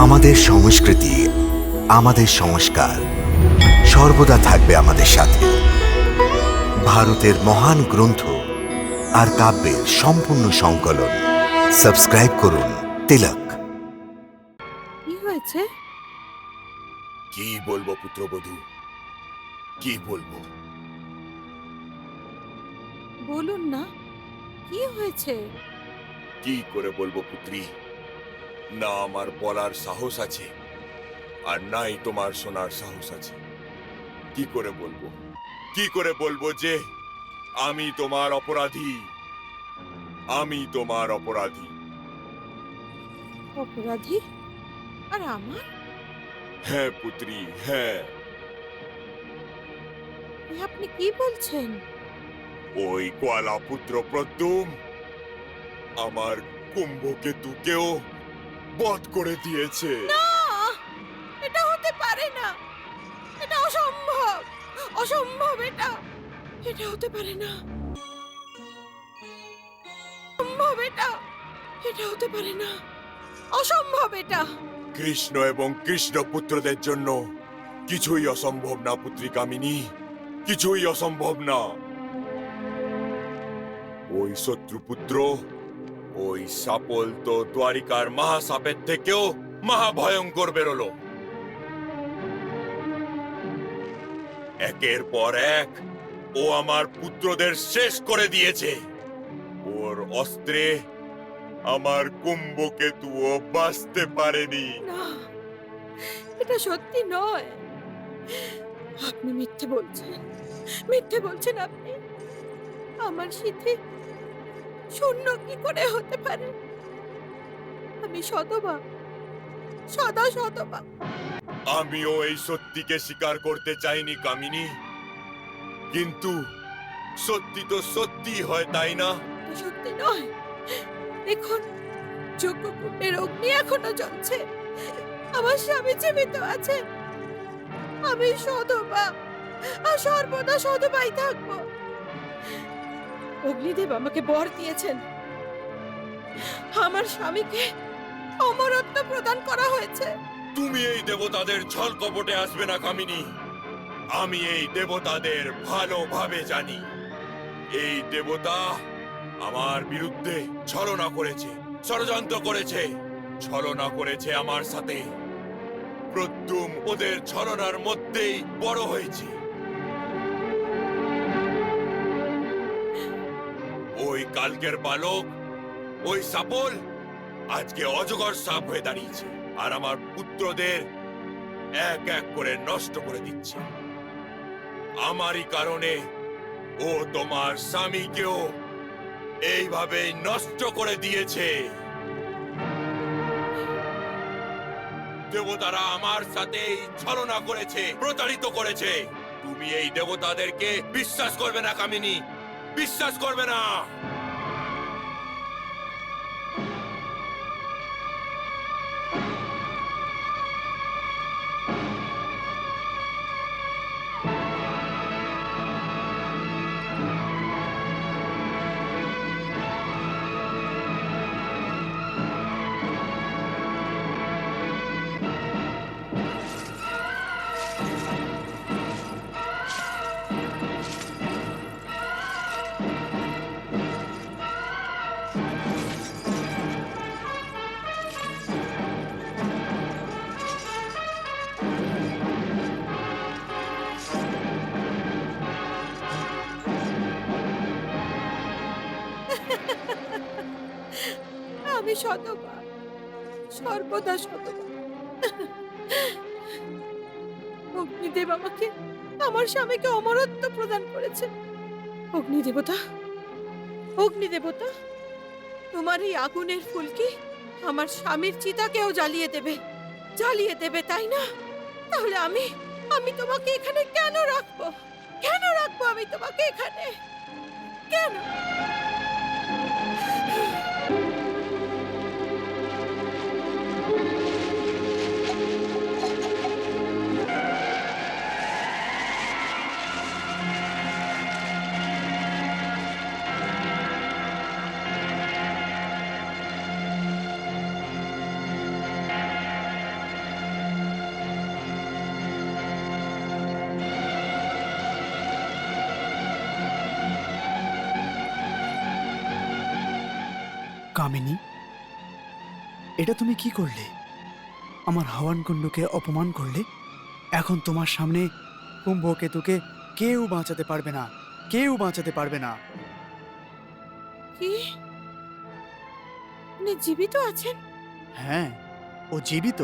আমাদের সংস্কৃতি, আমাদের সংস্কার সর্বদা থাকবে আমাদের সাথে। ভারতের মহান গ্রন্থ আর কাব্যের সম্পূর্ণ সংকলন। সাবস্ক্রাইব করুন তিলক। কি হয়েছে? কি বলবো পুত্রবধূ, কি বলবো? বলুন না, কি হয়েছে? কি করে বলবো পুত্রী? না আমার বলার সাহস আছে, আর নাই তোমার শোনার সাহস আছে। কি করে বলবো, কি করে বলবো যে আমি তোমার অপরাধী, আমি তোমার অপরাধী। অপরাধী? আর আমার? হ্যাঁ পুত্রী, হ্যাঁ। আপনি কি বলছেন? ওই কোয়ালা পুত্র প্রদ্যুম আমার কুম্ভকেতুকেও বধ করে দিয়েছে। না, এটা হতে পারে না। এটা অসম্ভব, অসম্ভব। এটা হতে পারে না। অসম্ভব এটা, এটা হতে পারে না। অসম্ভব এটা। কৃষ্ণ এবং কৃষ্ণ পুত্রদের জন্য কিছুই অসম্ভব না পুত্রী কামিনী, কিছুই অসম্ভব না। ওই শত্রুপুত্র, ওই সাপল তো দ্বারিকার মহাসাপের থেকেও মহাভয়ঙ্কর বেরোলো। একের পর এক ও আমার পুত্রদের শেষ করে দিয়েছে। ওর অস্ত্রে আমার কুম্ভকেতুও বাঁচতে পারেনি। না, এটা সত্যি নয়। আপনি মিথ্যে বলছেন, মিথ্যে বলছেন আপনি। আমার সিদ্ধি শূন্য কি করে হতে পারে? আমি শতবা, সদা শতবা। আমিও এই সত্যিকে স্বীকার করতে চাইনি কামিনী, কিন্তু সত্যি তো সত্যি হয়, তাই না? এটা সত্যি নয়। দেখুন, যজ্ঞকুণ্ডের অগ্নি এখনো জ্বলছে। আমার স্বামী জীবিত আছে। আমি সধবা, আর সর্বদা সধবাই থাকবো। অগ্নিদেব আমাকে বর দিয়েছেন। আমার স্বামীকে অমরত্ব প্রদান করা হয়েছে। তুমি এই দেবতাদের ছল কপটে আসবে না কামিনী। আমি এই দেবতাদের ভালোভাবে জানি। এই দেবতা আমার বিরুদ্ধে ছলনা করেছে, ষড়যন্ত্র করেছে, ছলনা করেছে আমার সাথে। প্রদ্যুম ওদের ছলনার মধ্যেই বড় হয়েছে। ওই কালকের বালক, ওই সাপল আজকে অজগর সাপ হয়ে দাঁড়িয়েছে, আর আমার পুত্রদের এক এক করে নষ্ট করে দিচ্ছে। আমারই কারণে ও তোমার স্বামীকেও এইভাবে নষ্ট করে দিয়েছে। দেবতারা আমার সাথে ছলনা করেছে, প্রতারিত করেছে। তুমি এই দেবতাদেরকে বিশ্বাস করবে না কামিনী, বিশ্বাস করবে না। আমি শতবা, সর্বদা শতবা। অগ্নিদেব আমাকে, আমার স্বামীকে অমরত্ব প্রদান করেছে। অগ্নিদেবতা, অগ্নিদেবতা, তোমার এই আগুনের ফুলকি আমার স্বামীর চিতাকেও জ্বালিয়ে দেবে, জ্বালিয়ে দেবে, তাই না? তাহলে আমি তোমাকে এখানে কেন রাখবো? কেন রাখবো আমি তোমাকে এখানে? কেন? কামিনী, এটা তুমি কি করলে? আমার হাওয়ানকুণ্ডকে অপমান করলে। এখন তোমার সামনে কুম্ভকেতুকে কেউ বাঁচাতে পারবে না, কেউ বাঁচাতে পারবে না। কি? উনি জীবিত আছেন? হ্যাঁ, ও জীবিত।